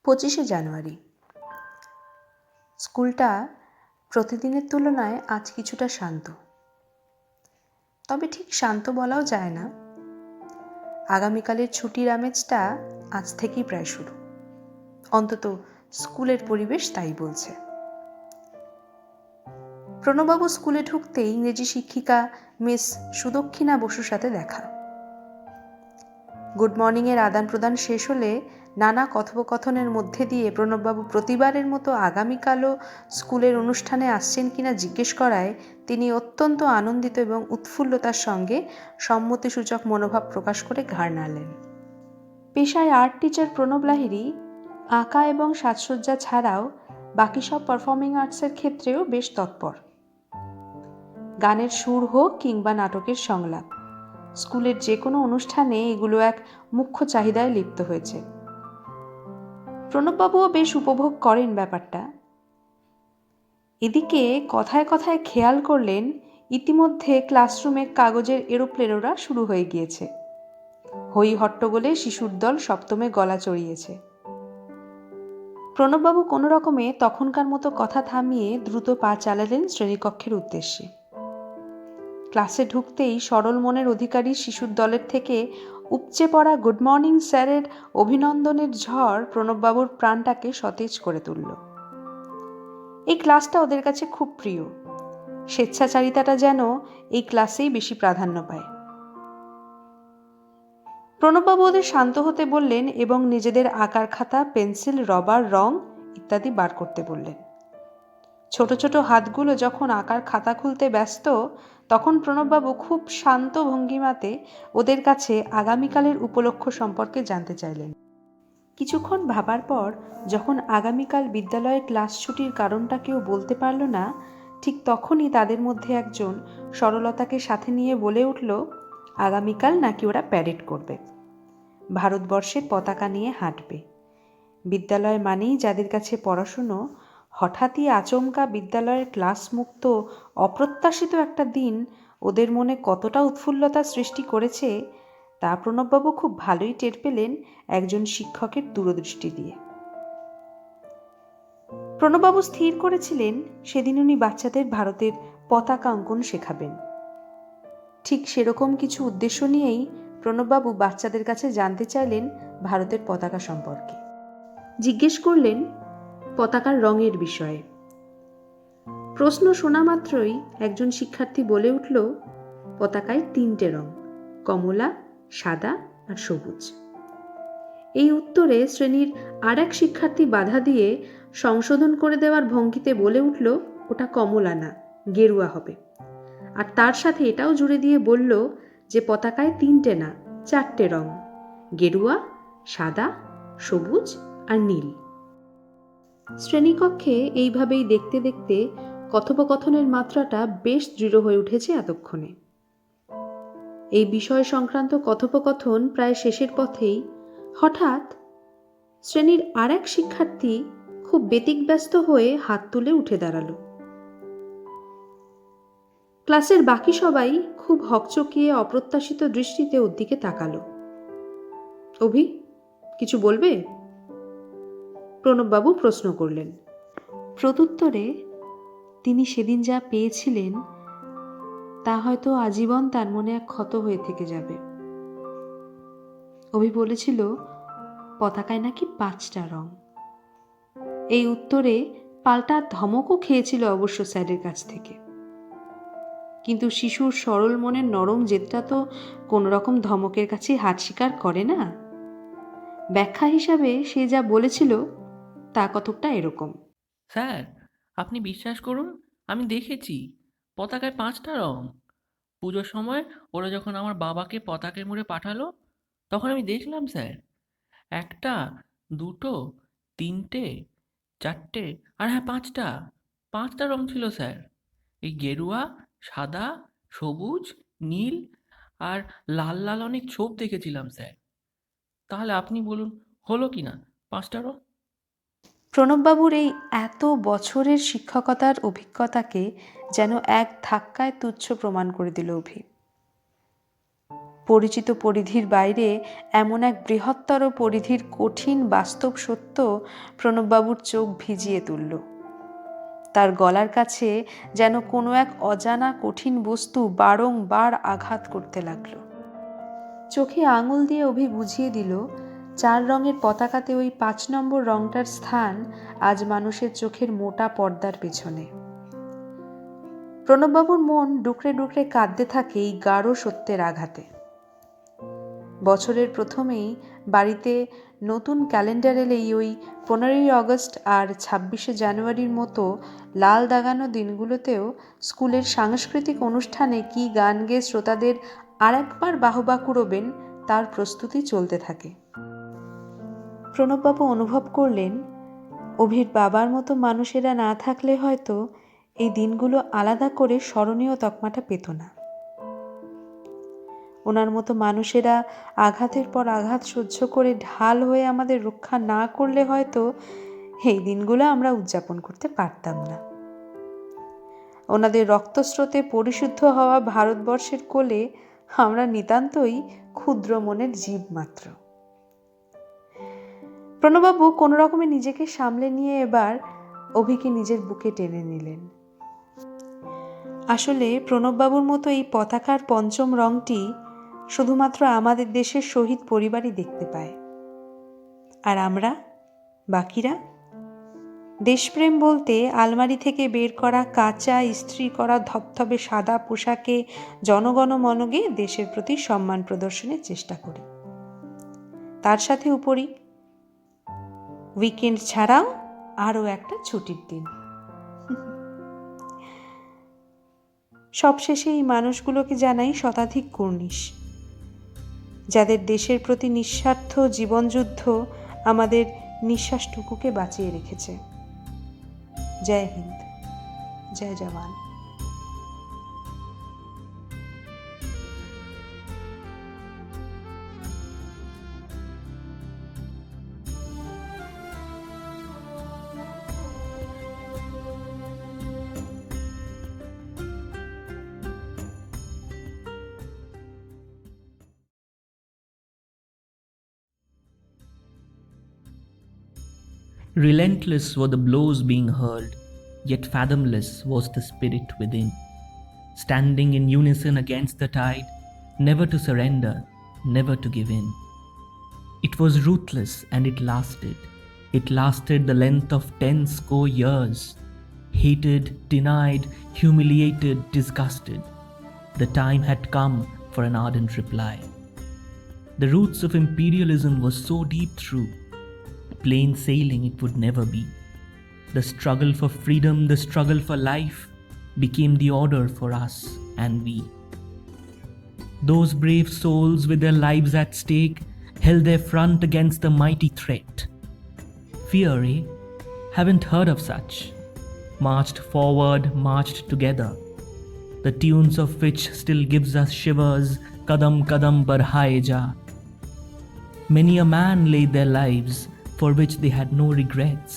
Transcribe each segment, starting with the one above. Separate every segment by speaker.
Speaker 1: 25 জানুয়ারি। স্কুলটা প্রতিদিনের তুলনায় আজ কিছুটা শান্ত, তবে ঠিক শান্ত বলাও যায় না। আগামীকালের ছুটির আমেজটা আজ থেকেই প্রায় শুরু, অন্তত স্কুলের পরিবেশ তাই বলছে। প্রণববাবু স্কুলে ঢুকতে ইংরেজি শিক্ষিকা মিস সুদক্ষিণা বসুর সাথে দেখা। গুড মর্নিংয়ের আদান প্রদান শেষ হলে নানা কথোপকথনের মধ্যে দিয়ে প্রণববাবু প্রতিবারের মতো আগামীকালও স্কুলের অনুষ্ঠানে আসছেন কিনা জিজ্ঞেস করায় তিনি অত্যন্ত আনন্দিত এবং উৎফুল্লতার সঙ্গে সম্মতিসূচক মনোভাব প্রকাশ করে ঘাড় নাড়লেন। পেশায় আর্ট টিচার প্রণব লাহিড়ী আঁকা এবং সাজসজ্জা ছাড়াও বাকি সব পারফর্মিং আর্টসের ক্ষেত্রেও বেশ তৎপর। গানের সুর হোক কিংবা নাটকের সংলাপ, স্কুলের যে কোনো অনুষ্ঠানে এগুলো এক মুখ্য চাহিদায় লিপ্ত হয়েছে। প্রণববাবুও বেশ উপভোগ করেন ব্যাপারটা। এদিকে কথায় কথায় খেয়াল করলেন ইতিমধ্যে ক্লাসরুমে কাগজের এরোপ্লেন ওড়া শুরু হয়ে গিয়েছে। হই হট্টগোলে শিশুর দল সপ্তমে গলা চড়িয়েছে। প্রণববাবু কোনো রকমে তখনকার মতো কথা থামিয়ে দ্রুত পা চালালেন শ্রেণীকক্ষের উদ্দেশ্যে। ক্লাসে ঢুকতেই সরল মনের অধিকারী শিশুর দলের থেকে উপচে পড়া গুড মর্নিং স্যারের অভিনন্দনের ঝড় প্রণববাবুর প্রাণটাকে সতেজ করে তুলল। এই ক্লাসটা ওদের কাছে খুব প্রিয়। স্বেচ্ছাচারিতাটা যেন এই ক্লাসেই বেশি প্রাধান্য পায়। প্রণববাবু ওদের শান্ত হতে বললেন এবং নিজেদের আঁকার খাতা, পেন্সিল, রবার, রং ইত্যাদি বার করতে বললেন। ছোট ছোট হাতগুলো যখন আঁকার খাতা খুলতে ব্যস্ত, তখন প্রণববাবু খুব শান্ত ভঙ্গিমাতে ওদের কাছে আগামীকালের উপলক্ষ সম্পর্কে জানতে চাইলেন। কিছুক্ষণ ভাবার পর যখন আগামীকাল বিদ্যালয়ে ক্লাস ছুটির কারণটা কেউ বলতে পারল না, ঠিক তখনই তাদের মধ্যে একজন সরলতাকে সাথে নিয়ে বলে উঠল, আগামীকাল নাকি ওরা প্যারেড করবে, ভারতবর্ষের পতাকা নিয়ে হাঁটবে। বিদ্যালয় মানেই যাদের কাছে পড়াশুনো, হঠাৎই আচমকা বিদ্যালয়ের ক্লাস মুক্ত অপ্রত্যাশিত একটা দিন ওদের মনে কতটা উৎফুল্লতা সৃষ্টি করেছে তা প্রণববাবু খুব ভালোই টের পেলেন একজন শিক্ষকের দূরদৃষ্টি দিয়ে। প্রণববাবু স্থির করেছিলেন সেদিন উনি বাচ্চাদের ভারতের পতাকা অঙ্কন শেখাবেন। ঠিক সেরকম কিছু উদ্দেশ্য নিয়েই প্রণববাবু বাচ্চাদের কাছে জানতে চাইলেন ভারতের পতাকা সম্পর্কে। জিজ্ঞেস করলেন পতাকার রঙের বিষয়ে। প্রশ্ন শোনা মাত্রই একজন শিক্ষার্থী বলে উঠল, পতাকায় 3টে রং, কমলা, সাদা আর সবুজ। এই উত্তরে শ্রেণীর আর এক শিক্ষার্থী বাধা দিয়ে সংশোধন করে দেওয়ার ভঙ্গিতে বলে উঠল, ওটা কমলা না, গেরুয়া হবে। আর তার সাথে এটাও জুড়ে দিয়ে বলল যে পতাকায় 3টে না 4টে রং, গেরুয়া, সাদা, সবুজ আর নীল। শ্রেণীকক্ষে এইভাবেই দেখতে দেখতে কথোপকথনের মাত্রাটা বেশ দৃঢ় হয়ে উঠেছে এতক্ষণে। এই বিষয় সংক্রান্ত কথোপকথন প্রায় শেষের পথেই হঠাৎ শ্রেণীর আর এক শিক্ষার্থী খুব ব্যতিব্যস্ত হয়ে হাত তুলে উঠে দাঁড়ালো। ক্লাসের বাকি সবাই খুব হকচকিয়ে অপ্রত্যাশিত দৃষ্টিতে ওর দিকে তাকালো। অভি, কিছু বলবে? প্রণববাবু প্রশ্ন করলেন। প্রত্যুত্তরে তিনি সেদিন যা পেয়েছিলেন তা হয়তো আজীবন তার মনে এক ক্ষত হয়ে থেকে যাবে। অভি বলেছিল পতাকায় নাকি 5টা রং। এই উত্তরে পাল্টা ধমকও খেয়েছিল অবশ্য স্যারের কাছ থেকে। কিন্তু শিশুর সরল মনের নরম জেদটা তো কোনো রকম ধমকের কাছে হাত স্বীকার করে না। ব্যাখ্যা হিসাবে সে যা বলেছিল তা কতকটা এরকম,
Speaker 2: স্যার, আপনি বিশ্বাস করুন, আমি দেখেছি পতাকায় 5টা রং। পুজোর সময় ওরা যখন আমার বাবাকে পতাকায় মুড়ে পাঠালো, তখন আমি দেখলাম স্যার, 1টা, 2টো, 3টে, 4টে, আর হ্যাঁ 5টা রং ছিল স্যার। এই গেরুয়া, সাদা, সবুজ, নীল আর লাল লাল অনেক ছোপ দেখেছিলাম স্যার। তাহলে আপনি বলুন, হলো কি না 5টা রং?
Speaker 1: প্রণববাবুর এই এত বছরের শিক্ষকতার অভিজ্ঞতাকে যেন এক ধাক্কায় তুচ্ছ প্রমাণ করে দিল অভি। পরিচিত পরিধির বাইরে এমন এক বৃহত্তর পরিধির কঠিন বাস্তব সত্য প্রণববাবুর চোখ ভিজিয়ে তুলল। তার গলার কাছে যেন কোনো এক অজানা কঠিন বস্তু বারংবার আঘাত করতে লাগলো। চোখে আঙুল দিয়ে অভি বুঝিয়ে দিল, 4 রঙের পতাকাতে ওই 5 নম্বর রংটার স্থান আজ মানুষের চোখের মোটা পর্দার পেছনে। প্রণববাবুর মন ডুকরে ডুকরে কাঁদতে থাকে এই গাঢ় সত্যের আঘাতে। বছরের প্রথমেই বাড়িতে নতুন ক্যালেন্ডার এলেই ওই 15ই আগস্ট আর 26শে জানুয়ারির মতো লাল দাগানো দিনগুলোতেও স্কুলের সাংস্কৃতিক অনুষ্ঠানে কি গান গেয়ে শ্রোতাদের আরেকবার বাহবা কুড়োবেন তার প্রস্তুতি চলতে থাকে। প্রণববাবু অনুভব করলেন, অভির বাবার মতো মানুষেরা না থাকলে হয়তো এই দিনগুলো আলাদা করে স্মরণীয় তকমাটা পেত না। ওনার মতো মানুষেরা আঘাতের পর আঘাত সহ্য করে ঢাল হয়ে আমাদের রক্ষা না করলে হয়তো এই দিনগুলো আমরা উদযাপন করতে পারতাম না। ওনাদের রক্তস্রোতে পরিশুদ্ধ হওয়া ভারতবর্ষের কোলে আমরা নিতান্তই ক্ষুদ্র মনের জীব মাত্র। প্রণববাবু কোনো রকমে নিজেকে সামলে নিয়ে এবার অভিকে নিজের বুকে টেনে নিলেন। আসলে প্রণববাবুর মতো এই পতাকার পঞ্চম রংটি শুধুমাত্র আমাদের দেশের শহীদ পরিবারই দেখতে পায়। আর আমরা বাকিরা দেশপ্রেম বলতে আলমারি থেকে বের করা কাঁচা ইস্ত্রি করা ধবধবে সাদা পোশাকে জনগণমনগে দেশের প্রতি সম্মান প্রদর্শনের চেষ্টা করি। তার সাথে উপরি উইকেন্ড ছাড়াও আরও একটা ছুটির দিন। সবশেষে এই মানুষগুলোকে জানাই শতাধিক কুর্নিশ, যাদের দেশের প্রতি নিঃস্বার্থ জীবনযুদ্ধ আমাদের নিঃশ্বাসটুকুকে বাঁচিয়ে রেখেছে। জয় হিন্দ, জয় জওয়ান।
Speaker 2: Relentless were the blows being hurled, yet fathomless was the spirit within. Standing in unison against the tide, never to surrender, never to give in. It was ruthless and it lasted. It lasted the length of 10 score years. Hated, denied, humiliated, disgusted. The time had come for an ardent reply. The roots of imperialism were so deep through. Plain sailing it would never be. The struggle for freedom, the struggle for life became the order for us and we. Those brave souls with their lives at stake held their front against the mighty threat. Fear, eh? Haven't heard of such. Marched forward, marched together. The tunes of which still gives us shivers, kadam kadam barhaye ja. Many a man laid their lives for which they had no regrets.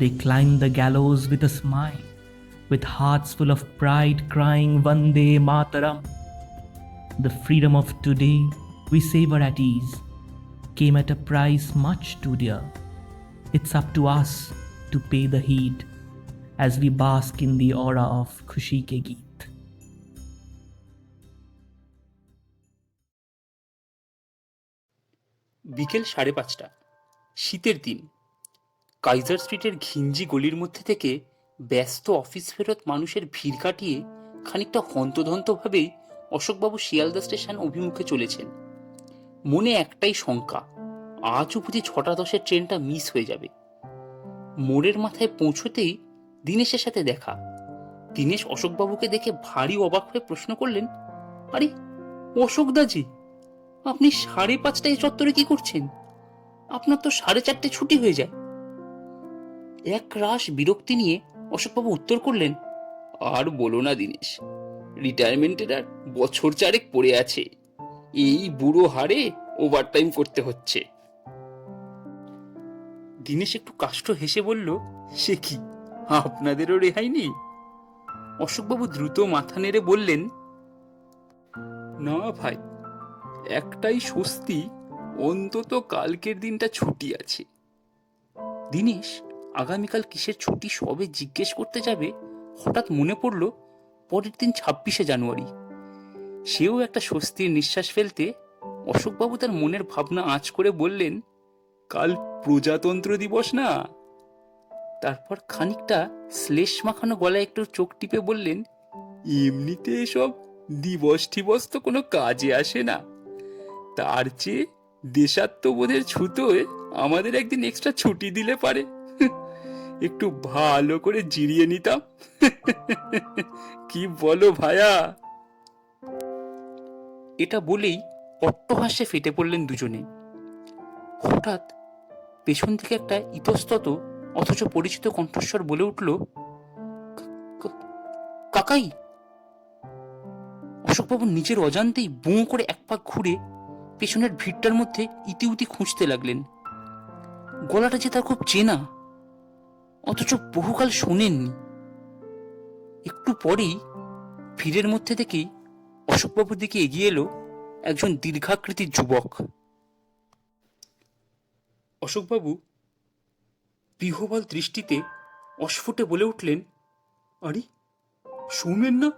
Speaker 2: They climbed the gallows with a smile, with hearts full of pride crying Vande Mataram. The freedom of today we savor at ease came at a price much too dear. It's up to us to pay the heed as we bask in the aura of Khushi Ke Geet.
Speaker 3: বিকেল 5:30, শীতের দিন। Kaiser স্ট্রিটের ঘিঞ্জি গলির মধ্যে থেকে ব্যস্ত office ফেরত মানুষের ভিড় কাটিয়ে খানিকটা হন্তদন্তভাবেই অশোকবাবু শিয়ালদা স্টেশন অভিমুখে চলেছেন। মনে একটাই শঙ্কা, আজও বুঝি 6:10 ট্রেনটা মিস হয়ে যাবে। মোড়ের মাথায় পৌঁছতেই দীনেশের সাথে দেখা। দীনেশ অশোকবাবুকে দেখে ভারী অবাক হয়ে প্রশ্ন করলেন, আরে অশোকদাজি, আপনি 5:30টায় চত্বরে কি করছেন? আপনার তো 4:30 ছুটি হয়ে যায়। এক রাশ বিরক্তি নিয়ে অশোকবাবু উত্তর করলেন, আর বলো না দীনেশ, রিটায়ারমেন্টের আর বছর 4 পড়ে আছে। এই বুড়ো হাড়ে ওভারটাইম করতে হচ্ছে। দীনেশ একটু কাষ্ঠ হেসে বলল, সে কি, আপনাদেরও রেহাই নেই? অশোকবাবু দ্রুত মাথা নেড়ে বললেন, না ভাই, একটাই স্বস্তি, অন্তত কালকের দিনটা ছুটি আছে। দিনেশ আগামীকাল কিসের ছুটি সবে জিজ্ঞেস করতে যাবে, হঠাৎ মনে পড়ল পরের দিন 26শে জানুয়ারি। সেও একটা স্বস্তির নিঃশ্বাস ফেলতে অশোকবাবু তার মনের ভাবনা আঁচ করে বললেন, কাল প্রজাতন্ত্র দিবস না? তারপর খানিকটা শ্লেষ মাখানো গলায় একটু চোখ টিপে বললেন, এমনিতে এসব দিবস টিবস তো কোনো কাজে আসে না, তার চেয়ে দেশাত্মবোধের ছুতোয় আমাদের একদিন এক্সট্রা ছুটি দিলে পারে, একটু ভালো করে জিরিয়ে নিতাম। কি বলো ভায়া? এটা বলেই অট্টহাস্যে ফেটে পড়লেন দুজনে। হঠাৎ পেছন থেকে একটা ইতস্তত অথচ পরিচিত কণ্ঠস্বর বলে উঠল, কাকাই। অশোকবাবু নিজের অজান্তেই বুঁ করে এক পাক ঘুরে পেছনের ভিড়টার মধ্যে ইতিউতি খুঁজতে লাগলেন। গলাটা যে তার খুব চেনা, অথচ বহুকাল শোনেননি। একটু পরেই ভিড়ের মধ্যে থেকেই অশোকবাবুর দিকে এগিয়ে এলো একজন দীর্ঘাকৃতির যুবক। অশোকবাবু বিহ্বল দৃষ্টিতে অস্ফুটে বলে উঠলেন, আরে সৌমেন না?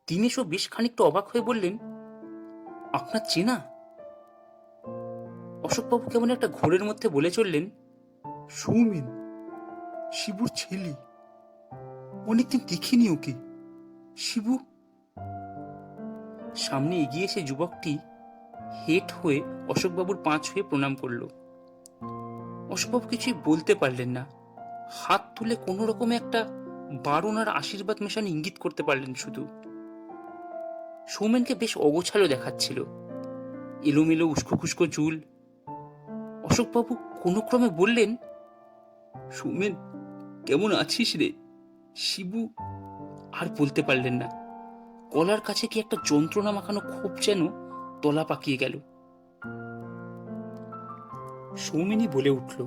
Speaker 3: দীনেশও বেশ খানিকটা অবাক হয়ে বললেন, আপনার চেনা? অশোকবাবু কেমন একটা ঘোরের মধ্যে বলে চললেন, সৌমেন, শিবুর ছেলে। অনেকদিন দেখিনি ওকে। শিবু। সামনে এগিয়ে এসে যুবকটি হেট হয়ে অশোকবাবুর পা ছুঁয়ে প্রণাম করল। অশোকবাবু কিছুই বলতে পারলেন না, হাত তুলে কোনো রকমে একটা বারণ আর আশীর্বাদ মেশানো ইঙ্গিত করতে পারলেন শুধু। সৌমেনকে বেশ অগোছালো দেখাচ্ছিল, এলোমেলো উস্কো খুস্কো চুল। অশোকবাবু কোনো ক্রমে বললেন, সৌমেন কেমন আছিস রে? শিবু। আর বলতে পারলেন না, গলার কাছে কি একটা যন্ত্রণা মাখানো ক্ষোভ যেন তলা পাকিয়ে গেল। সৌমেনই বলে উঠল,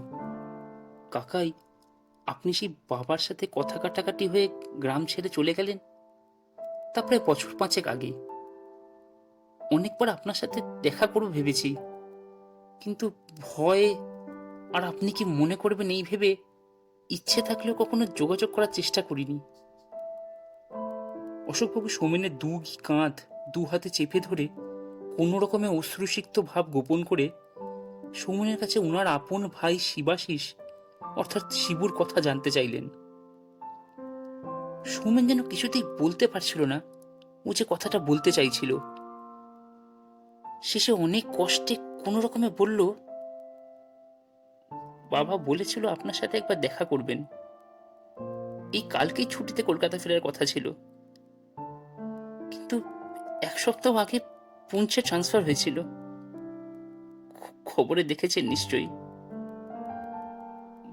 Speaker 3: কাকাই, আপনি সেই বাবার সাথে কথা কাটাকাটি হয়ে গ্রাম ছেড়ে চলে গেলেন, তা প্রায় বছর 5 আগে। অনেকবার আপনার সাথে দেখা করব ভেবেছি, কিন্তু ভয়ে, আর আপনি কি মনে করবেন এই ভেবে ইচ্ছে থাকলেও কখনো যোগাযোগ করার চেষ্টা করিনি। অশোকবাবু সৌমেনের কাঁধ দু হাতে চেপে ধরে কোনো রকমে অশ্রুসিক্ত ভাব গোপন করে সৌমেনের কাছে উনার আপন ভাই শিবাশিস অর্থাৎ শিবুর কথা জানতে চাইলেন। সৌমেন যেন কিছুতেই বলতে পারছিল না ও যে কথাটা বলতে চাইছিল। শেষে অনেক কষ্টে কোনো রকমে বলল, বাবা বলেছিল আপনার সাথে একবার দেখা করবেন। এই কালকেই ছুটিতে কলকাতা ফেরার কথা ছিল, কিন্তু 1 সপ্তাহ আগে পুঞ্চে ট্রান্সফার হয়েছিল। খবরে দেখেছেন নিশ্চয়ই।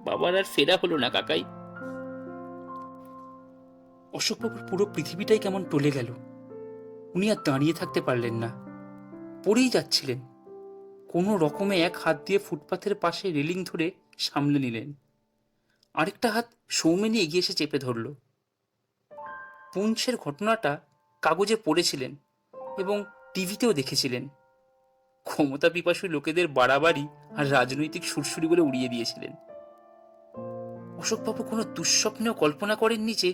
Speaker 3: বাবার আর ফেরা হলো না কাকাই। অশোকবাবুর পুরো পৃথিবীটাই কেমন টলে গেল। উনি আর দাঁড়িয়ে থাকতে পারলেন না, পড়েই যাচ্ছিলেন। কোনো রকমে এক হাত দিয়ে ফুটপাথের পাশে রেলিং ধরে সামলে নিলেন, আরেকটা হাত সৌমেনই এগিয়ে এসে চেপে ধরল। পুঞ্চের ঘটনাটা কাগজে পড়েছিলেন এবং টিভিতেও দেখেছিলেন। ক্ষমতা পিপাসু লোকেদের বাড়াবাড়ি আর রাজনৈতিক সুরসুরি বলে উড়িয়ে দিয়েছিলেন। অশোকবাবু কোনো দুঃস্বপ্নেও কল্পনা করেননি যে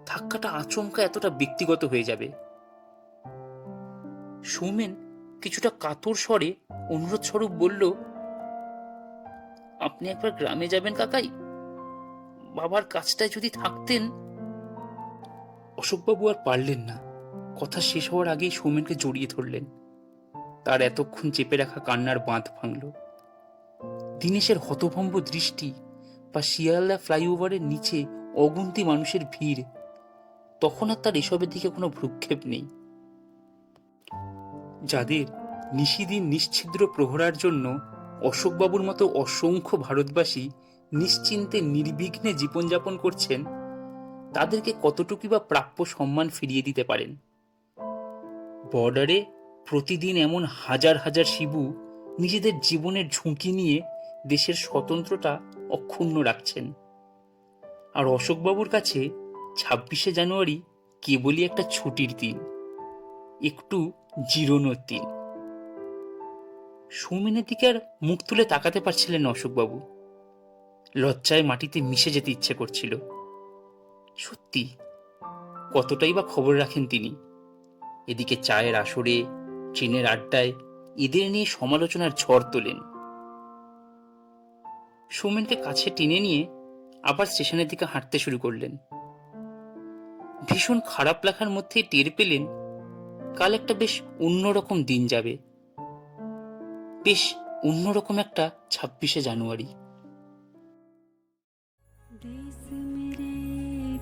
Speaker 3: ধাক্কাটা আচমকা এতটা ব্যক্তিগত হয়ে যাবে। সৌমেন কিছুটা কাতর স্বরে অনুরোধ স্বরূপ বলল, আপনি একবার গ্রামে যাবেন কাকাই, বাবার কাজটায় যদি থাকতেন। অশোকবাবু আর পারলেন না, কথা শেষ হওয়ার আগেই সৌমেনকে জড়িয়ে ধরলেন। তার এতক্ষণ চেপে রাখা কান্নার বাঁধ ভাঙল। দীনেশের হতভম্ব দৃষ্টি বা শিয়ালদা ফ্লাইওভারের নিচে অগুন্তি মানুষের ভিড়, তখন আর তার এসবের দিকে কোনো ভ্রুক্ষেপ নেই। যাদের নিশিদিন নিশ্ছিদ্র প্রহরার জন্য অশোকবাবুর মতো অসংখ্য ভারতবাসী নিশ্চিন্তে নির্বিঘ্নে জীবনযাপন করছেন, তাদেরকে কতটুকু বা প্রাপ্য সম্মান ফিরিয়ে দিতে পারেন। বর্ডারে প্রতিদিন এমন হাজার হাজার শিবু নিজেদের জীবনের ঝুঁকি নিয়ে দেশের স্বতন্ত্রতা অক্ষুণ্ণ রাখছেন, আর অশোকবাবুর কাছে 26শে জানুয়ারি কেবলই একটা ছুটির দিন, একটু জিরোনোর দিন। সৌমেনের দিকে আর মুখ তুলে তাকাতে পারছিলেন না অশোকবাবু। লজ্জায় মাটিতে মিশে যেতে ইচ্ছে করছিল। সত্যি কতটাই বা খবর রাখেন তিনি। এদিকে চায়ের আসরে, ট্রেনের আড্ডায় এদের নিয়ে সমালোচনার ঝড় তোলেন। সৌমেনকে কাছে টেনে নিয়ে আবার স্টেশনের দিকে হাঁটতে শুরু করলেন। ভীষণ খারাপ লাগার মধ্যেই টের পেলেন কাল একটা বেশ অন্যরকম দিন যাবে, বেশ অন্যরকম একটা 26শে জানুয়ারি।
Speaker 4: देश मेरे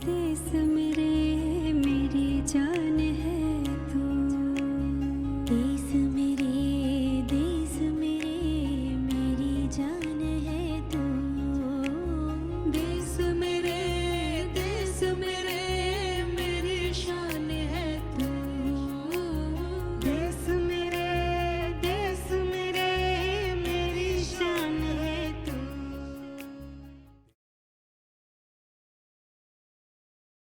Speaker 4: देश में